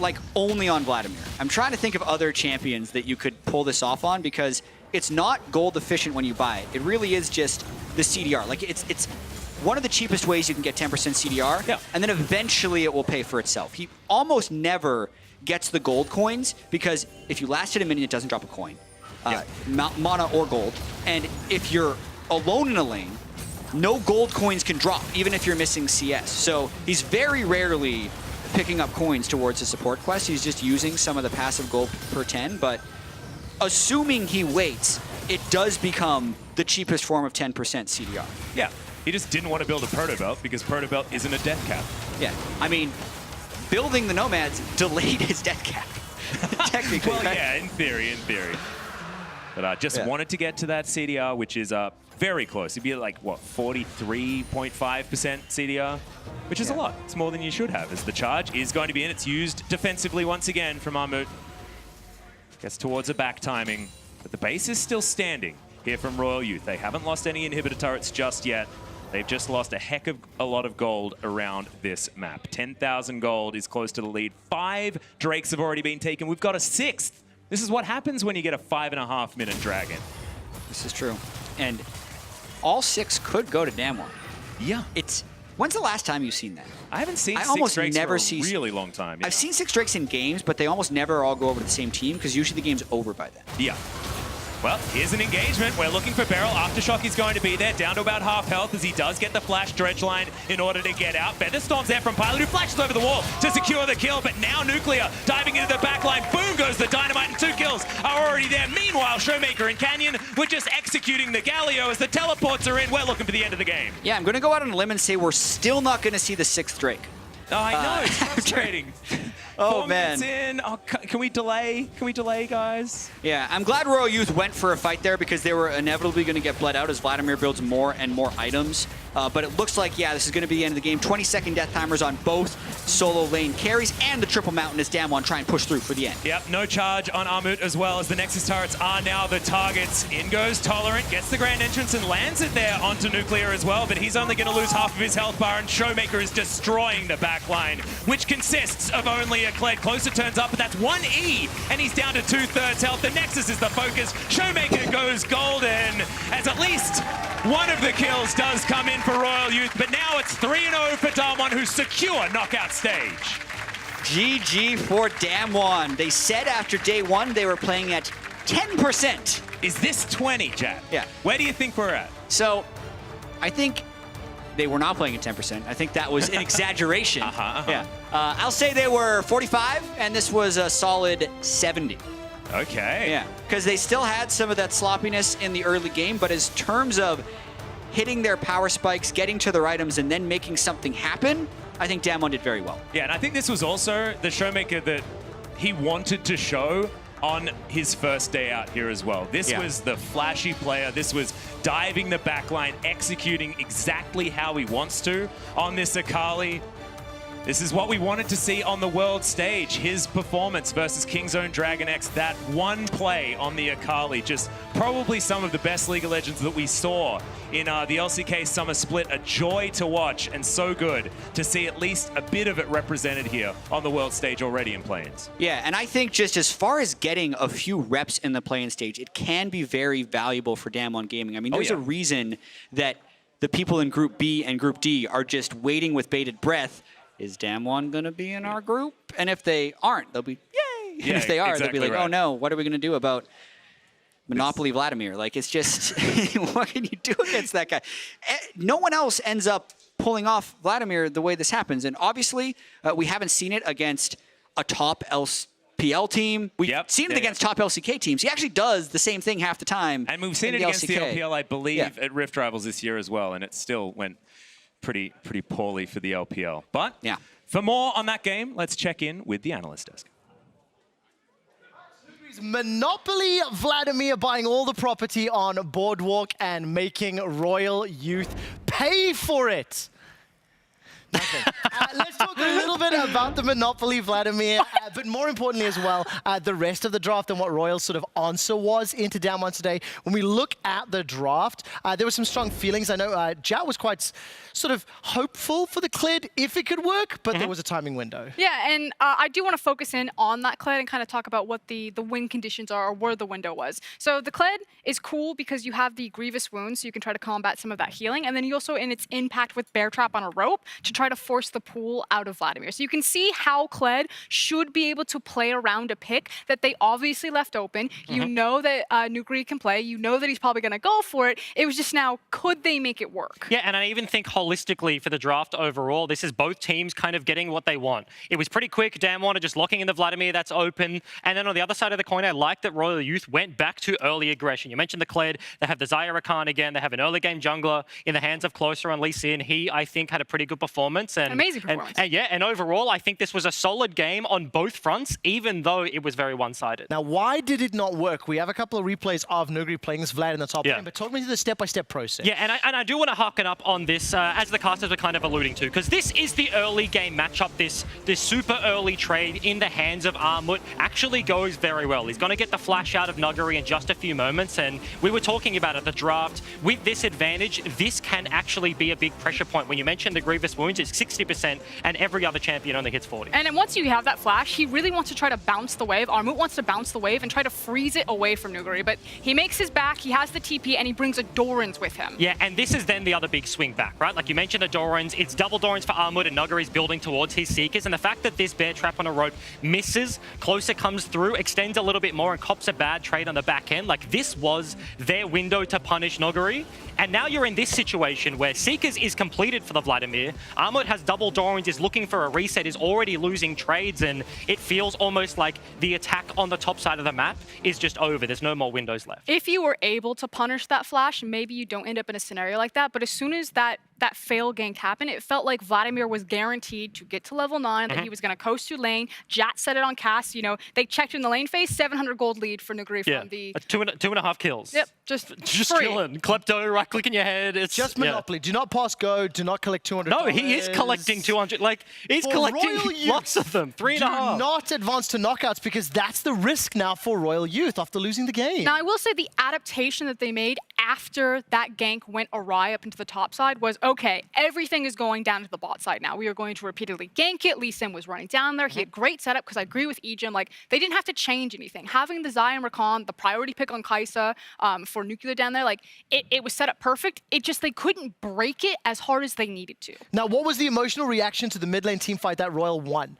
like only on Vladimir. I'm trying to think of other champions that you could pull this off on because it's not gold efficient when you buy it. It really is just the CDR. Like it's one of the cheapest ways you can get 10% CDR, and then eventually it will pay for itself. He almost never gets the gold coins because if you lasted a minute, it doesn't drop a coin. Mana or gold. And if you're alone in a lane, no gold coins can drop, even if you're missing CS. So he's very rarely picking up coins towards a support quest. He's just using some of the passive gold per 10, but assuming he waits, it does become the cheapest form of 10% CDR. Yeah, he just didn't want to build a proto belt because proto belt isn't a death cap. Yeah, I mean, building the Nomads delayed his death cap, technically. Well, yeah, in theory. But I just wanted to get to that CDR, which is very close. It'd be like, what, 43.5% CDR? Which is a lot. It's more than you should have, as the charge is going to be in. It's used defensively once again from Armut. Gets towards a back timing, but the base is still standing here from RYL Youth. They haven't lost any inhibitor turrets just yet. They've just lost a heck of a lot of gold around this map. 10,000 gold is close to the lead. 5 Drakes have already been taken. We've got a 6th. This is what happens when you get a 5.5-minute dragon. This is true. And all 6 could go to DAMWON. Yeah. When's the last time you've seen that? I haven't seen 6 Drakes for a really long time. I've seen 6 Drakes in games, but they almost never all go over to the same team because usually the game's over by then. Yeah. Well, here's an engagement. We're looking for BeryL. Aftershock is going to be there, down to about half health as he does get the flash dredge line in order to get out. Featherstorm's there from Pilot, who flashes over the wall to secure the kill, but now Nuclear diving into the back line. Boom goes the dynamite, and 2 kills are already there. Meanwhile, ShowMaker and Canyon, we're just executing the Galio as the teleports are in. We're looking for the end of the game. Yeah, I'm going to go out on a limb and say we're still not going to see the 6th Drake. Oh, I know, it's frustrating. Oh, 4 man. minutes in. Oh, can we delay? Can we delay, guys? Yeah, I'm glad RYL Youth went for a fight there because they were inevitably going to get bled out as Vladimir builds more and more items. But it looks like, yeah, this is going to be the end of the game. 20-second death timers on both solo lane carries and the triple mountain as DAMWON try and push through for the end. Yep, no charge on Armut as well as the Nexus turrets are now the targets. In goes Tolerant, gets the grand entrance and lands it there onto Nuclear as well, but he's only going to lose half of his health bar, and ShowMaker is destroying the back line, which consists of only a Kled. Closer turns up, but that's 1 E, and he's down to 2/3 health. The Nexus is the focus. ShowMaker goes golden, as at least one of the kills does come in for RYL Youth, but now it's 3-0 for DAMWON, who secure knockout stage. GG for DAMWON. They said after day 1 they were playing at 10%. Is this 20, Jack? Yeah. Where do you think we're at? So, I think they were not playing at 10%. I think that was an exaggeration. Yeah. I'll say they were 45, and this was a solid 70. Okay. Yeah, because they still had some of that sloppiness in the early game, but as terms of hitting their power spikes, getting to their items, and then making something happen, I think DAMWON did very well. Yeah, and I think this was also the ShowMaker that he wanted to show on his first day out here as well. This was the flashy player. This was diving the backline, executing exactly how he wants to on this Akali. This is what we wanted to see on the world stage. His performance versus King's Own Dragon X, that one play on the Akali, just probably some of the best League of Legends that we saw in the LCK Summer Split. A joy to watch, and so good to see at least a bit of it represented here on the world stage already in play-ins. Yeah, and I think just as far as getting a few reps in the play-in stage, it can be very valuable for DAMWON Gaming. I mean, there's a reason that the people in Group B and Group D are just waiting with bated breath. Is DAMWON going to be in our group? And if they aren't, they'll be, yay! Yeah, and if they are, exactly they'll be like, right. oh no, what are we going to do about Monopoly Vladimir? Like, it's just, what can you do against that guy? No one else ends up pulling off Vladimir the way this happens. And obviously, we haven't seen it against a top LPL team. We've seen it against top LCK teams. He actually does the same thing half the time. And we've seen it against the LPL, I believe, at Rift Rivals this year as well, and it still went pretty poorly for the LPL. But for more on that game, let's check in with the analyst desk. Monopoly Vladimir buying all the property on Boardwalk and making RYL Youth pay for it. Nothing. Let's talk a little bit about the Monopoly, Vladimir, but more importantly as well, the rest of the draft and what RYL's sort of answer was into DAMWON today. When we look at the draft, there were some strong feelings. I know Jat was quite sort of hopeful for the Kled if it could work, but there was a timing window. Yeah, and I do want to focus in on that Kled and kind of talk about what the win conditions are or where the window was. So the Kled is cool because you have the grievous wounds, so you can try to combat some of that healing, and then you also in its impact with Bear Trap on a rope to try to force the pool out of Vladimir. So you can see how Kled should be able to play around a pick that they obviously left open. You know that Nuguri can play. You know that he's probably going to go for it. It was just now, could they make it work? Yeah, and I even think holistically for the draft overall, this is both teams kind of getting what they want. It was pretty quick. DAMWON are just locking in the Vladimir that's open. And then on the other side of the coin, I like that RYL Youth went back to early aggression. You mentioned the Kled. They have the Xayah Rakan again. They have an early game jungler in the hands of Closer on Lee Sin. He, I think, had a pretty good performance. And, amazing performance. And overall, I think this was a solid game on both fronts, even though it was very one-sided. Now, why did it not work? We have a couple of replays of Nuguri playing this Vlad in the top lane, but talk me through the step-by-step process. Yeah, and I do want to harken up on this, as the casters were kind of alluding to, because this is the early game matchup. This super early trade in the hands of Armut actually goes very well. He's going to get the flash out of Nuguri in just a few moments, and we were talking about at the draft, with this advantage, this can actually be a big pressure point. When you mentioned the grievous wounds, it's 60%, and every other champion only hits 40. And then once you have that flash, he really wants to try to bounce the wave. Armut wants to bounce the wave and try to freeze it away from Nuguri, but he makes his back, he has the TP, and he brings a Doran's with him. Yeah, and this is then the other big swing back, right? Like you mentioned the Doran's, it's double Doran's for Armut, and Nuguri's building towards his Seekers, and the fact that this Bear Trap on a rope misses, Closer comes through, extends a little bit more, and cops a bad trade on the back end. Like, this was their window to punish Nuguri, and now you're in this situation where Seekers is completed for the Vladimir, Armut has double Doran's, is looking for a reset, is already losing trades, and it feels almost like the attack on the top side of the map is just over. There's no more windows left. If you were able to punish that flash, maybe you don't end up in a scenario like that, but as soon as that fail gank happened, it felt like Vladimir was guaranteed to get to level 9, that he was going to coast to lane. Jat set it on cast, you know, they checked in the lane phase, 700 gold lead for Nuguri from the... Two and a half kills. Yep, just free. Killing. Klepto, right click in your head. It's just Monopoly. Do not pass go, do not collect 200. No, he is collecting 200. Like, he's collecting lots of them. 3.5. Do not advance to knockouts, because that's the risk now for RYL Youth after losing the game. Now, I will say the adaptation that they made after that gank went awry up into the top side was, okay, everything is going down to the bot side now. We are going to repeatedly gank it. Lee Sin was running down there. He had great setup, because I agree with Ejim, like, they didn't have to change anything. Having the Xayah and Rakan, the priority pick on Xayah for Nuclear down there, like, it was set up perfect. It just, they couldn't break it as hard as they needed to. Now, what was the emotional reaction to the mid lane team fight that RYL won?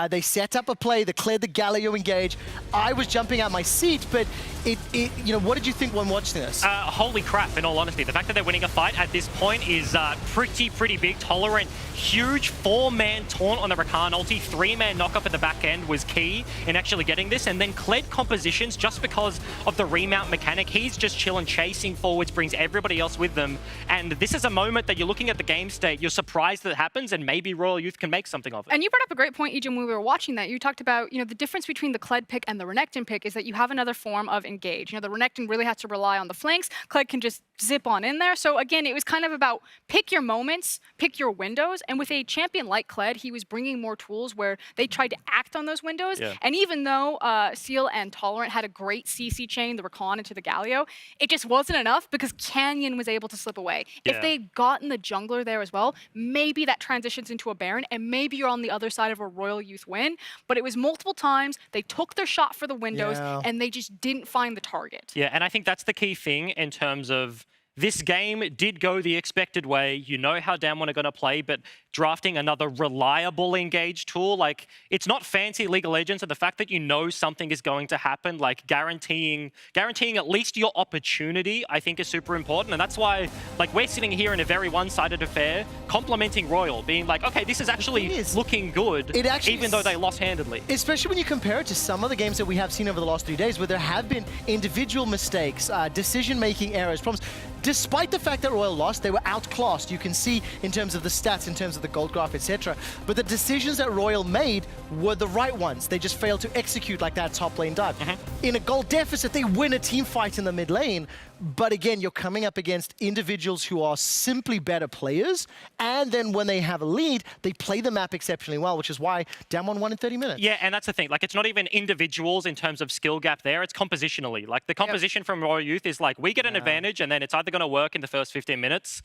They set up a play, they cleared the Galio engage. I was jumping out my seat, but you know, what did you think when watching this? Holy crap, in all honesty. The fact that they're winning a fight at this point is pretty big. Tolerant, huge 4-man taunt on the Rakan ulti, 3-man knock-up at the back end was key in actually getting this, and then Kled compositions, just because of the remount mechanic, he's just chilling, chasing forwards, brings everybody else with them, and this is a moment that you're looking at the game state, you're surprised that it happens, and maybe RYL Youth can make something of it. And you brought up a great point, Ejim, when we were watching that. You talked about, you know, the difference between the Kled pick and the Renekton pick is that you have another form of engage. You know, the Renekton really has to rely on the flanks. Kled can just zip on in there. So again, it was kind of about pick your moments, pick your windows, and with a champion like Kled, he was bringing more tools where they tried to act on those windows. Yeah. And even though cyeol and Tolerant had a great CC chain, the Rakan into the Galio, it just wasn't enough because Canyon was able to slip away. Yeah. If they'd gotten the jungler there as well, maybe that transitions into a Baron, and maybe you're on the other side of a RYL Youth win. But it was multiple times, they took their shot for the windows, and they just didn't find the target. Yeah, and I think that's the key thing in terms of this game did go the expected way. You know how DAMWON are going to play, but drafting another reliable engage tool, like, it's not fancy League of Legends, and the fact that you know something is going to happen, like guaranteeing at least your opportunity, I think is super important. And that's why, like, we're sitting here in a very one-sided affair, complimenting RYL, being like, okay, this is actually looking good, even though they lost handedly. Especially when you compare it to some of the games that we have seen over the last 3 days, where there have been individual mistakes, decision-making errors, problems. despite the fact that RYL lost, they were outclassed. You can see in terms of the stats, in terms of the gold graph, etc. But the decisions that RYL made were the right ones. They just failed to execute like that top lane dive. In a gold deficit, they win a team fight in the mid lane. But again, you're coming up against individuals who are simply better players. And then when they have a lead, they play the map exceptionally well, which is why DAMWON won in 30 minutes. Yeah, and that's the thing. Like, it's not even individuals in terms of skill gap there. It's compositionally. Like, the composition from Royal Youth is like, we get an advantage, and then it's either going to work in the first 15 minutes,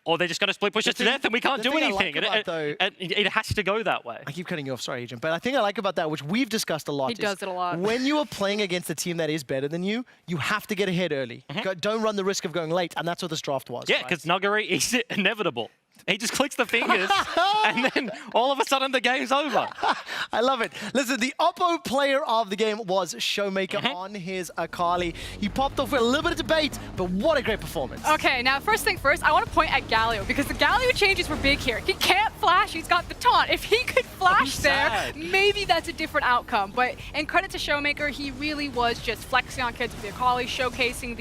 or they're just going to split push us to death, and we can't do anything. It has to go that way. I keep cutting you off, sorry, Agent. But I think I like about that, which we've discussed a lot. He does it a lot. When you are playing against a team that is better than you, you have to get ahead early. Don't run the risk of going late, and that's what this draft was. Yeah, because Nuguri is inevitable. He just clicks the fingers, and then all of a sudden the game's over. I love it. Listen, the Oppo player of the game was ShowMaker on his Akali. He popped off with a little bit of debate, but what a great performance. Okay, now first thing first, I want to point at Galio, because the Galio changes were big here. He can't flash, he's got the taunt. If he could flash there, maybe that's a different outcome. But in credit to ShowMaker, he really was just flexing on kids with the Akali, showcasing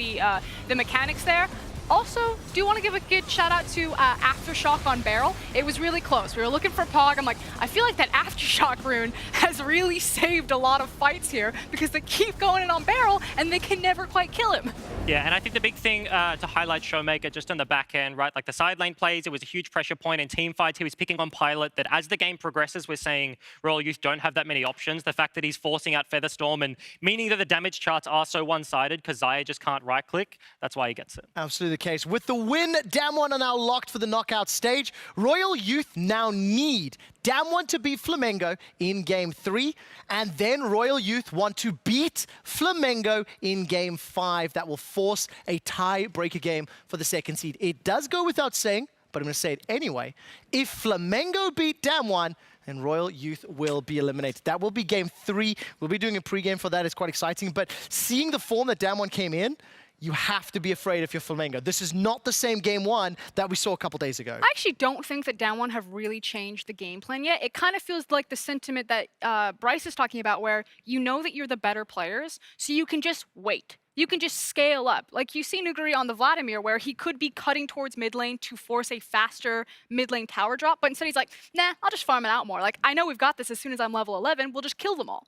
the mechanics there. Also, do want to give a good shout out to Aftershock on BeryL. It was really close. We were looking for Pog. I'm like, I feel like that Aftershock rune has really saved a lot of fights here because they keep going in on BeryL and they can never quite kill him. Yeah, and I think the big thing to highlight ShowMaker just on the back end, right? Like the side lane plays, it was a huge pressure point in team fights. He was picking on Pilot that as the game progresses, we're saying Royal Youth don't have that many options. The fact that he's forcing out Featherstorm and meaning that the damage charts are so one-sided because Xayah just can't right-click, that's why he gets it. Absolutely the case. With the win, DAMWON are now locked for the knockout stage. Royal Youth now need DAMWON to beat Flamengo in Game 3, and then Royal Youth want to beat Flamengo in Game 5. That will force a tie-breaker game for the second seed. It does go without saying, but I'm going to say it anyway. If Flamengo beat DAMWON, then Royal Youth will be eliminated. That will be Game 3. We'll be doing a pregame for that. It's quite exciting, but seeing the form that DAMWON came in, you have to be afraid if you're Flamengo. This is not the same Game 1 that we saw a couple days ago. I actually don't think that DAMWON have really changed the game plan yet. It kind of feels like the sentiment that Bryce is talking about, where you know that you're the better players, so you can just wait. You can just scale up. Like you see Nuguri on the Vladimir, where he could be cutting towards mid lane to force a faster mid lane tower drop, but instead he's like, nah, I'll just farm it out more. Like, I know we've got this. As soon as I'm level 11, we'll just kill them all.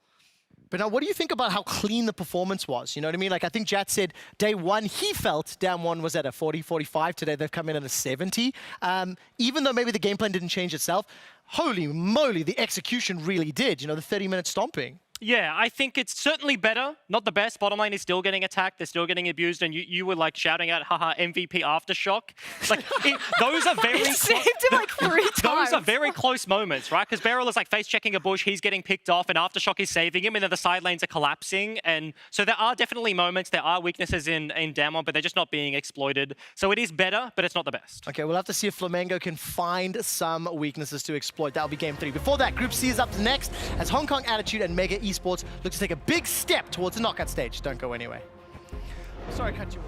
But now, what do you think about how clean the performance was? You know what I mean? Like, I think Jat said day one, he felt DAMWON was at a 40, 45. Today, they've come in at a 70. Even though maybe the game plan didn't change itself, holy moly, the execution really did. You know, the 30-minute stomping. Yeah, I think it's certainly better. Not the best. Bottom lane is still getting attacked. They're still getting abused. And you were like shouting out, haha, MVP Aftershock. It's like, those are very saved him like 3 times. Those are very close moments, right? Because BeryL is like face checking a bush. He's getting picked off and Aftershock is saving him. And then the side lanes are collapsing. And so there are definitely moments. There are weaknesses in DAMWON, but they're just not being exploited. So it is better, but it's not the best. Okay, we'll have to see if Flamengo can find some weaknesses to exploit. That'll be Game 3. Before that, Group C is up next as Hong Kong Attitude and Mega Esports look to take a big step towards the knockout stage. Don't go anywhere. Sorry, I cut you off.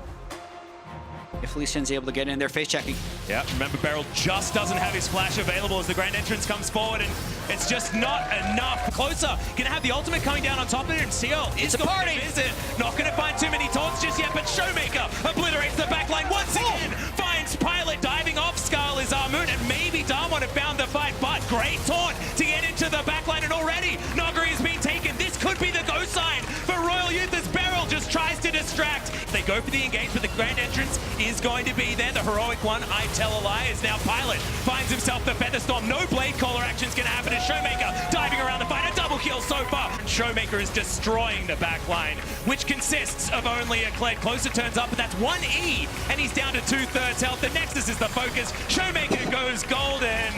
If Felician's able to get in there, face checking. Yeah, remember BeryL just doesn't have his flash available as the grand entrance comes forward, and it's just not enough. Closer, gonna have the ultimate coming down on top of it, and cyeol is a party. Visit. Not gonna find too many taunts just yet, but ShowMaker obliterates the backline once again. Finds Pilot diving off. Skull is Armut, and maybe DAMWON have found the fight, but great taunt to get into the backline, and already Nuguri has been taken. This could be the go sign for Royal Youth as BeryL just tries to distract. They go for the engage, but the grand entrance is going to be there. The heroic one, I tell a lie, is now Pilot. Finds himself the Featherstorm. No blade caller action's going to happen as ShowMaker diving around the fight. A double kill so far. ShowMaker is destroying the back line, which consists of only a Kled. Closer turns up, but that's 1E, and he's down to 2/3 health. The Nexus is the focus. ShowMaker goes golden.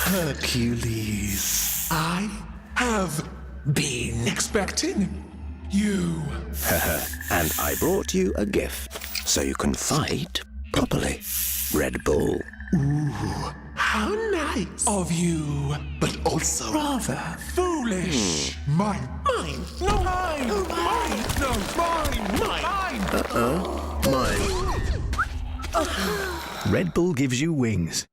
Hercules, I have been expecting you. And I brought you a gift, so you can fight properly. Red Bull. Ooh, how nice of you, but also rather foolish. Mine, no mine, mine, no mine, mine. Mine. Red Bull gives you wings.